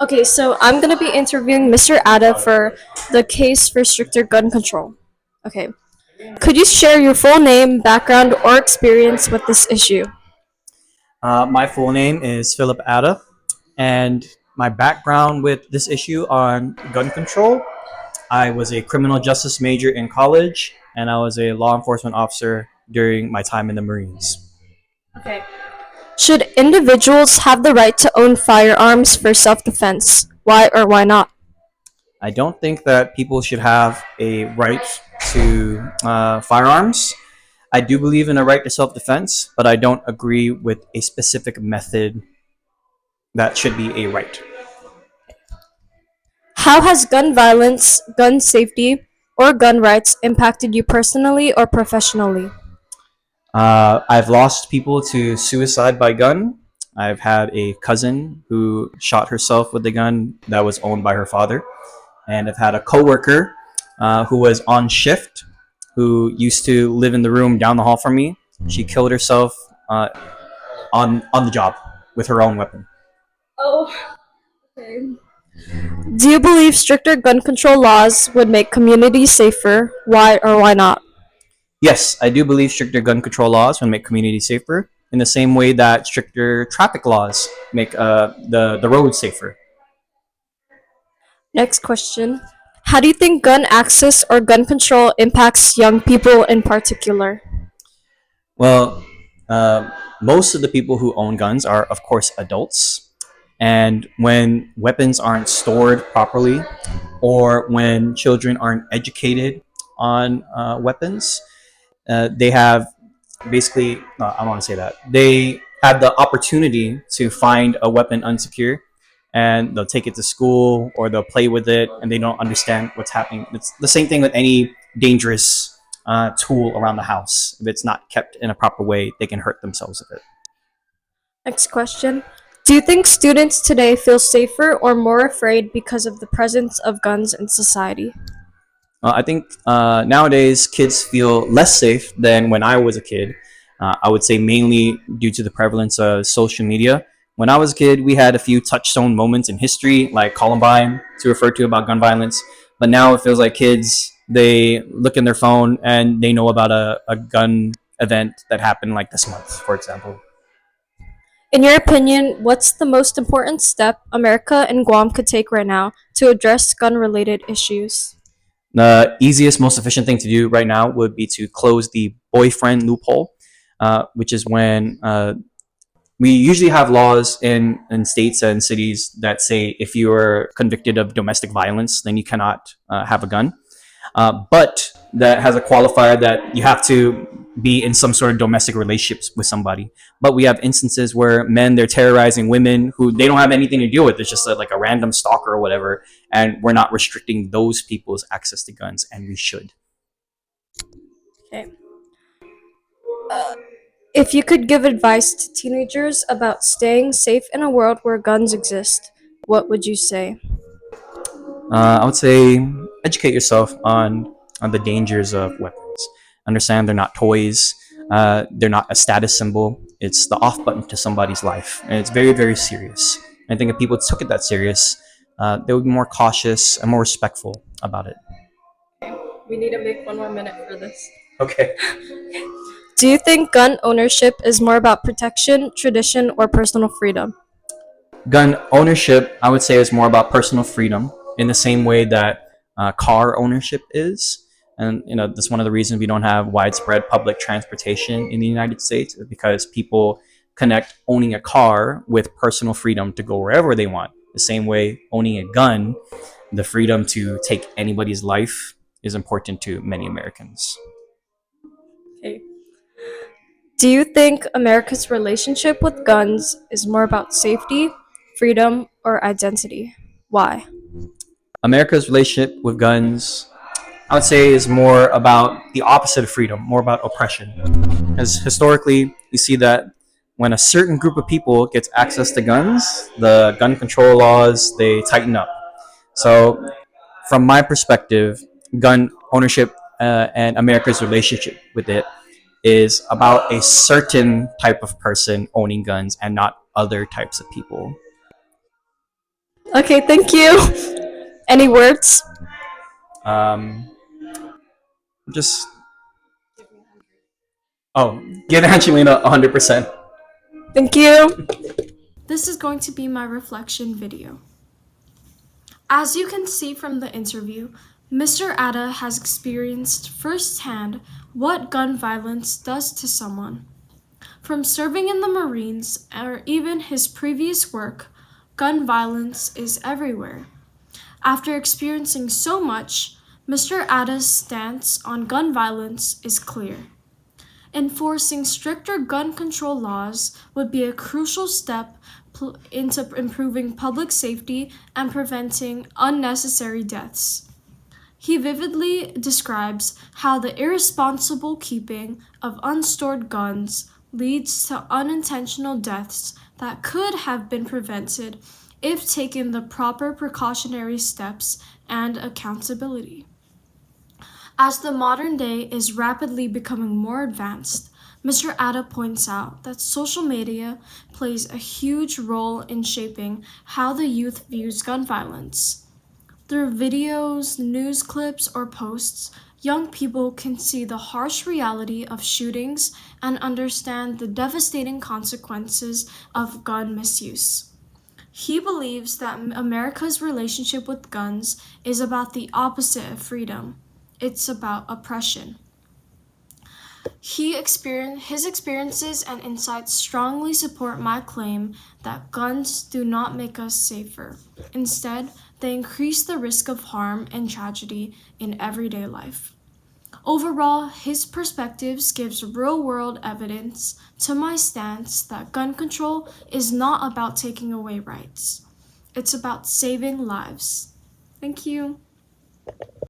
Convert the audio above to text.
Okay, so I'm gonna be interviewing Mr. Ada for the case for stricter gun control. Okay, could you share your full name, background, or experience with this issue? My full name is Philip Atta, and my background with this issue on gun control, I was a criminal justice major in college, and I was a law enforcement officer during my time in the Marines. Okay. Should individuals have the right to own firearms for self defense? Why or why not? I don't think that people should have a right to firearms. I do believe in a right to self defense, but I don't agree with a specific method that should be a right. How has gun violence, gun safety, or gun rights impacted you personally or professionally? I've lost people to suicide by gun. I've had a cousin who shot herself with a gun that was owned by her father, and I've had a coworker who was on shift who used to live in the room down the hall from me. She killed herself on the job with her own weapon. Oh, okay. Do you believe stricter gun control laws would make communities safer? Why or why not? Yes, I do believe stricter gun control laws will make communities safer in the same way that stricter traffic laws make the roads safer. Next question. How do you think gun access or gun control impacts young people in particular? Well, uh, most of the people who own guns are, of course, adults. And when weapons aren't stored properly, or when children aren't educated on weapons, they have basically, no, I don't want to say that. They have the opportunity to find a weapon unsecure, and they'll take it to school or they'll play with it and they don't understand what's happening. It's the same thing with any dangerous tool around the house. If it's not kept in a proper way, they can hurt themselves with it. Next question. Do you think students today feel safer or more afraid because of the presence of guns in society? I think nowadays kids feel less safe than when I was a kid. I would say mainly due to the prevalence of social media. When I was a kid, we had a few touchstone moments in history, like Columbine, to refer to about gun violence. But now it feels like kids, they look in their phone and they know about a gun event that happened like this month, for example. In your opinion, what's the most important step America and Guam could take right now to address gun related issues? The easiest, most efficient thing to do right now would be to close the boyfriend loophole, which is when we usually have laws in states and cities that say if you are convicted of domestic violence, then you cannot have a gun. But that has a qualifier that you have to be in some sort of domestic relationships with somebody. But we have instances where men, they're terrorizing women who they don't have anything to deal with. It's just like a random stalker or whatever, and we're not restricting those people's access to guns, and we should. Okay. If you could give advice to teenagers about staying safe in a world where guns exist, what would you say? I would say educate yourself on the dangers of weapons. Understand they're not toys. They're not a status symbol. It's the off button to somebody's life, and it's very very serious. And I think if people took it that serious, they would be more cautious and more respectful about it. We need to make one more minute for this. Okay. Do you think gun ownership is more about protection, tradition, or personal freedom? Gun ownership, I would say, is more about personal freedom in the same way that car ownership is. And that's one of the reasons we don't have widespread public transportation in the United States, is because people connect owning a car with personal freedom to go wherever they want. The same way owning a gun, the freedom to take anybody's life is important to many Americans. Okay. Do you think America's relationship with guns is more about safety, freedom, or identity? Why? America's relationship with guns, I would say, is more about the opposite of freedom, more about oppression. Because historically, you see that when a certain group of people gets access to guns, the gun control laws they tighten up. So, from my perspective, gun ownership and America's relationship with it is about a certain type of person owning guns and not other types of people. Okay, thank you. Any words? Um, just oh, give Angelina 100%. Thank you. This is going to be my reflection video. As you can see from the interview, Mr. Atta has experienced firsthand what gun violence does to someone. From serving in the Marines or even his previous work, gun violence is everywhere. After experiencing so much, Mr. Atta's stance on gun violence is clear. Enforcing stricter gun control laws would be a crucial step into improving public safety and preventing unnecessary deaths. He vividly describes how the irresponsible keeping of unstored guns leads to unintentional deaths that could have been prevented if taken the proper precautionary steps and accountability. As the modern day is rapidly becoming more advanced, Mr. Atta points out that social media plays a huge role in shaping how the youth views gun violence. Through videos, news clips, or posts, young people can see the harsh reality of shootings and understand the devastating consequences of gun misuse. He believes that America's relationship with guns is about the opposite of freedom. It's about oppression. His experiences and insights strongly support my claim that guns do not make us safer. Instead, they increase the risk of harm and tragedy in everyday life. Overall, his perspectives gives real-world evidence to my stance that gun control is not about taking away rights. It's about saving lives. Thank you.